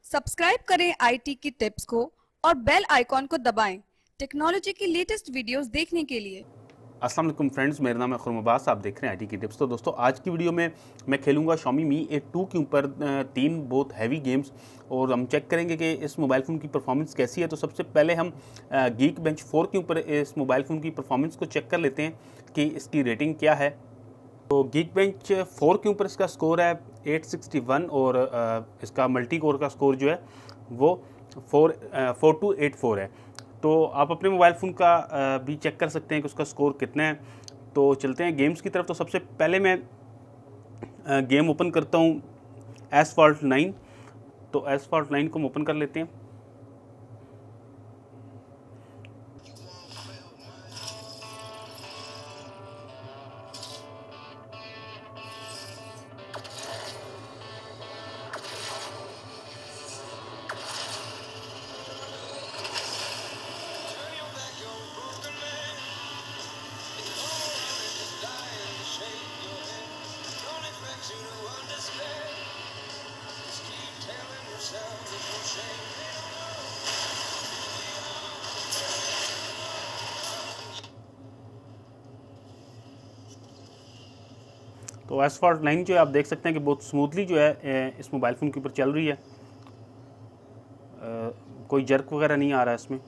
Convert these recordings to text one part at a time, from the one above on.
Subscribe करें IT की tips को और बेल आइकॉन को दबाएं टेक्नोलॉजी की लेटेस्ट वीडियोस देखने के लिए। अस्सलाम वालेकुम फ्रेंड्स, मेरा नाम है खुर्रम अब्बास। आप देख रहे हैं आईटी की टिप्स। तो दोस्तों, आज की वीडियो में मैं खेलूंगा Xiaomi Mi A2 के ऊपर तीन बहुत हैवी गेम्स, और हम चेक करेंगे कि इस मोबाइल फ़ोन की परफॉर्मेंस कैसी है। तो सबसे पहले हम गीक बेंच 4 के ऊपर इस मोबाइल फ़ोन की परफॉर्मेंस को चेक कर लेते हैं कि इसकी रेटिंग क्या है। तो गीक बेंच 4 के ऊपर इसका स्कोर है 861, और इसका मल्टी कोर का स्कोर जो है वो 4284 है। तो आप अपने मोबाइल फ़ोन का भी चेक कर सकते हैं कि उसका स्कोर कितना है। तो चलते हैं गेम्स की तरफ। तो सबसे पहले मैं गेम ओपन करता हूँ एसफॉल्ट 9। तो एसफॉल्ट 9 को हम ओपन कर लेते हैं। तो एसफॉल्ट 9 जो है आप देख सकते हैं कि बहुत स्मूथली जो है इस मोबाइल फ़ोन के ऊपर चल रही है। कोई जर्क वगैरह नहीं आ रहा है इसमें।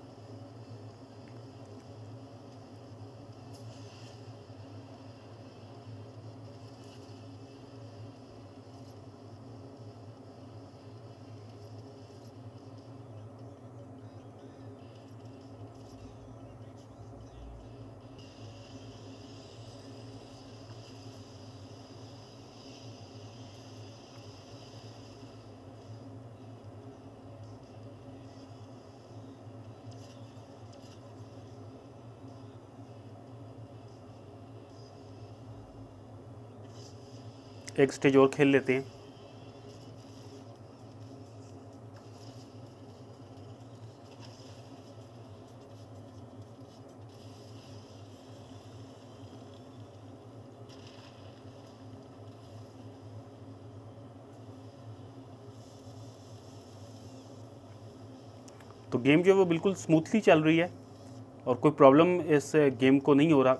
एक स्टेज और खेल लेते हैं। तो गेम जो है वो बिल्कुल स्मूथली चल रही है और कोई प्रॉब्लम इस गेम को नहीं हो रहा।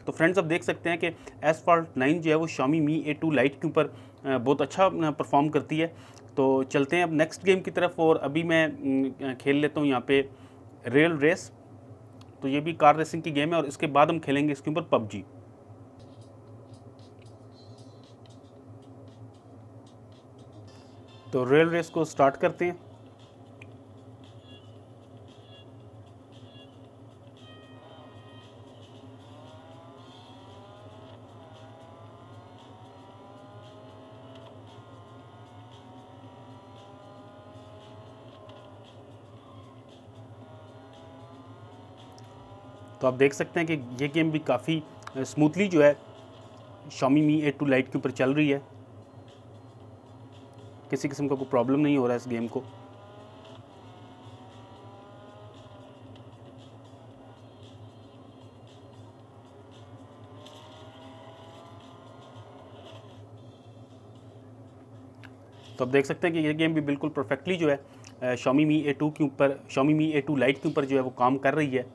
तो फ्रेंड्स, अब देख सकते हैं कि एसफॉल्ट 9 जो है वो Xiaomi Mi A2 Lite के ऊपर बहुत अच्छा परफॉर्म करती है। तो चलते हैं अब नेक्स्ट गेम की तरफ, और अभी मैं खेल लेता हूँ यहाँ पे रेल रेस। तो ये भी कार रेसिंग की गेम है, और इसके बाद हम खेलेंगे इसके ऊपर पबजी। तो रेल रेस को स्टार्ट करते हैं। तो आप देख सकते हैं कि ये गेम भी काफ़ी स्मूथली जो है Xiaomi Mi A2 Lite के ऊपर चल रही है। किसी किस्म का कोई प्रॉब्लम नहीं हो रहा है इस गेम को। तो आप देख सकते हैं कि ये गेम भी बिल्कुल परफेक्टली जो है Xiaomi Mi A2 के ऊपर, Xiaomi Mi A2 Lite के ऊपर जो है वो काम कर रही है।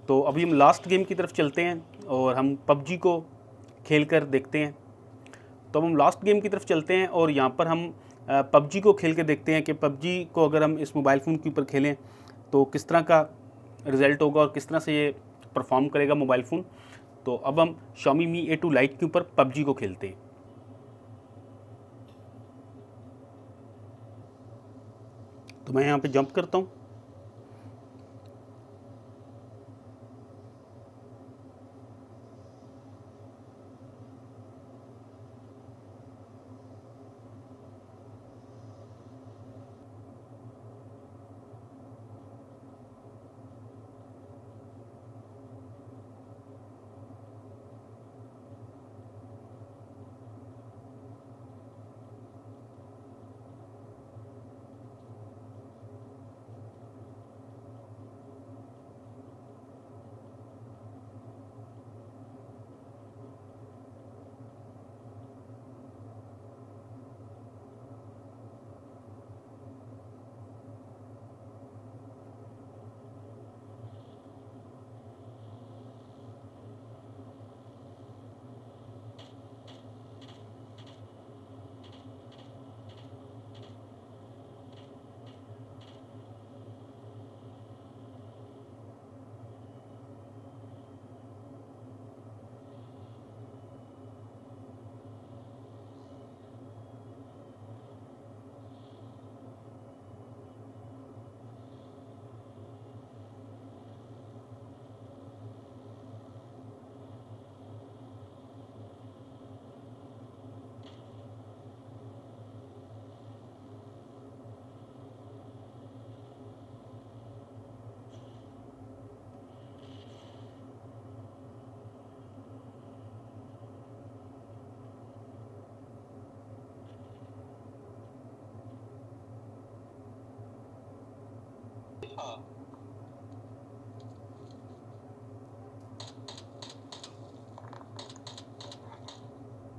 तो अभी हम लास्ट गेम की तरफ चलते हैं और हम पबजी को खेल कर देखते हैं। तो हम लास्ट गेम की तरफ चलते हैं और यहाँ पर हम पबजी को खेल के देखते हैं कि पबजी को अगर हम इस मोबाइल फ़ोन के ऊपर खेलें तो किस तरह का रिज़ल्ट होगा और किस तरह से ये परफॉर्म करेगा मोबाइल फ़ोन। तो अब हम Xiaomi Mi A2 Lite के ऊपर पबजी को खेलते हैं। तो मैं यहाँ पे जंप करता हूँ।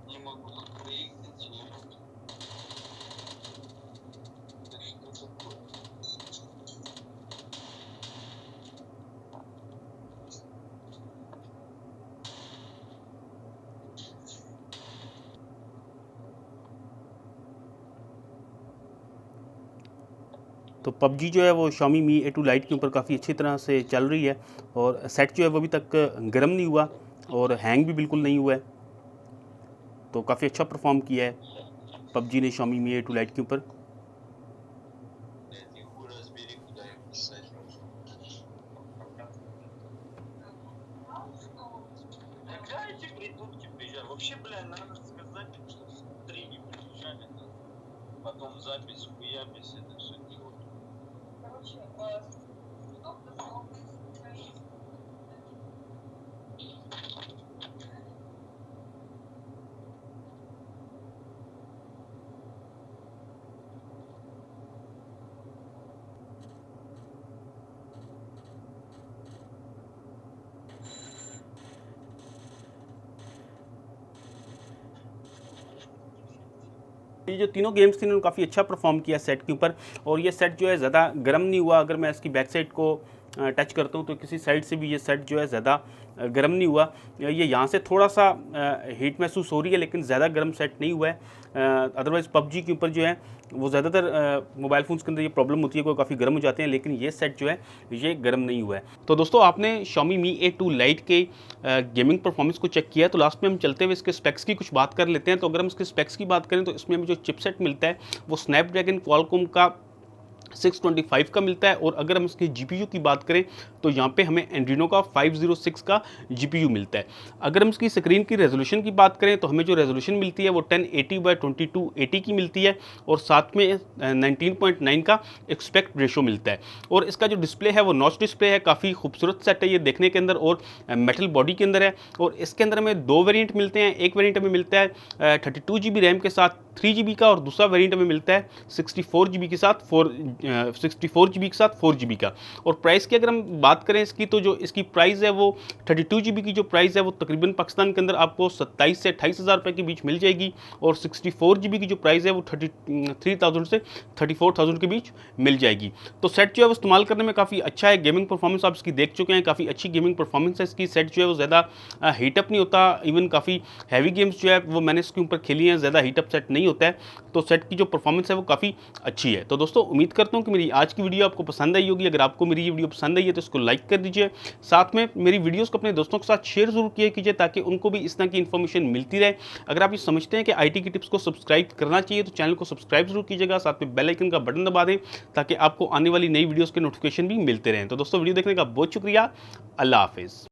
Не могу тут проехать, не могу. Да что такое? तो पबजी जो है वो Xiaomi Mi A2 Lite के ऊपर काफ़ी अच्छी तरह से चल रही है और सेट जो है वो अभी तक गर्म नहीं हुआ और हैंग भी बिल्कुल नहीं हुआ है। तो काफ़ी अच्छा परफॉर्म किया है पबजी ने Xiaomi Mi A2 Lite के ऊपर। Блядь, не хуй разбери, куда ее писать. Когда эти придурки приезжают? Вообще, бля, надо сказать, что смотри, не приезжали. Потом запись, хуяпись, это все дело. Короче, что ये जो तीनों गेम्स थी इन्होंने काफ़ी अच्छा परफॉर्म किया सेट के ऊपर और ये सेट जो है ज़्यादा गर्म नहीं हुआ। अगर मैं इसकी बैक साइड को टच करता हूँ तो किसी साइड से भी ये सेट जो है ज़्यादा गर्म नहीं हुआ। ये यहाँ से थोड़ा सा हीट महसूस हो रही है लेकिन ज़्यादा गर्म सेट नहीं हुआ है। अदरवाइज़ पबजी के ऊपर जो है वो ज़्यादातर मोबाइल फ़ोन्स के अंदर ये प्रॉब्लम होती है, कोई काफ़ी गर्म हो जाते हैं, लेकिन ये सेट जो है ये गर्म नहीं हुआ है। तो दोस्तों आपने Xiaomi Mi A2 Lite के गेमिंग परफॉर्मेंस को चेक किया, तो लास्ट में हम चलते हुए इसके स्पेक्स की कुछ बात कर लेते हैं। तो अगर हम इसके स्पेक्स की बात करें तो इसमें हमें जो चिपसेट मिलता है वो स्नैपड्रैगन क्वालकॉम का 625 का मिलता है और अगर हम इसके GPU की बात करें तो यहाँ पे हमें एंड्रीनो का 506 का GPU मिलता है। अगर हम इसकी स्क्रीन की रेजोल्यूशन की बात करें तो हमें जो रेजोल्यूशन मिलती है वो 1080x2280 की मिलती है और साथ में 19.9 का एक्सपेक्ट रेशो मिलता है। और इसका जो डिस्प्ले है वो नॉच डिस्प्ले है, काफ़ी खूबसूरत सेट है ये देखने के अंदर और मेटल बॉडी के अंदर है। और इसके अंदर हमें दो वेरिएंट मिलते हैं, एक वेरिएंट हमें मिलता है 32 GB रैम के साथ 3 GB का और दूसरा वेरिएंट हमें मिलता है 64 GB के साथ 64 GB के साथ 4 GB का। और प्राइस की अगर हम बात करें इसकी तो जो इसकी प्राइस है वो 32 GB की जो प्राइस है वो तकरीबन पाकिस्तान के अंदर आपको 27 से 28 हज़ार रुपये के बीच मिल जाएगी और 64 GB की जो प्राइस है वो 33,000 से 34,000 के बीच मिल जाएगी। तो सेट जो है वो इस्तेमाल करने में काफ़ी अच्छा है। गेमिंग परफॉर्मेंस आप इसकी देख चुके हैं, काफ़ी अच्छी गेमिंग परफॉर्मेंस है इसकी। सेट जो है वो ज़्यादा हीटअप नहीं होता, इवन काफ़ी हैवी गेम्स जो है वो मैंने इसके ऊपर खेली हैं, ज़्यादा हीटअप सेट नहीं होता है। तो सेट की जो परफॉर्मेंस है वो काफ़ी अच्छी है। तो दोस्तों उम्मीद करता हूँ कि मेरी आज की वीडियो आपको पसंद आई होगी। अगर आपको मेरी ये वीडियो पसंद आई है तो इसको लाइक कर दीजिए, साथ में मेरी वीडियोस को अपने दोस्तों के साथ शेयर जरूर किया कीजिए ताकि उनको भी इस तरह की इन्फॉर्मेशन मिलती रहे। अगर आप ये समझते हैं कि IT की टिप्स को सब्सक्राइब करना चाहिए तो चैनल को सब्सक्राइब जरूर कीजिएगा, साथ में बेल आइकन का बटन दबा दें ताकि आपको आने वाली नई वीडियोज़ के नोटिफिकेशन भी मिलते रहें। तो दोस्तों वीडियो देखने का बहुत शुक्रिया। अल्लाह हाफिज़।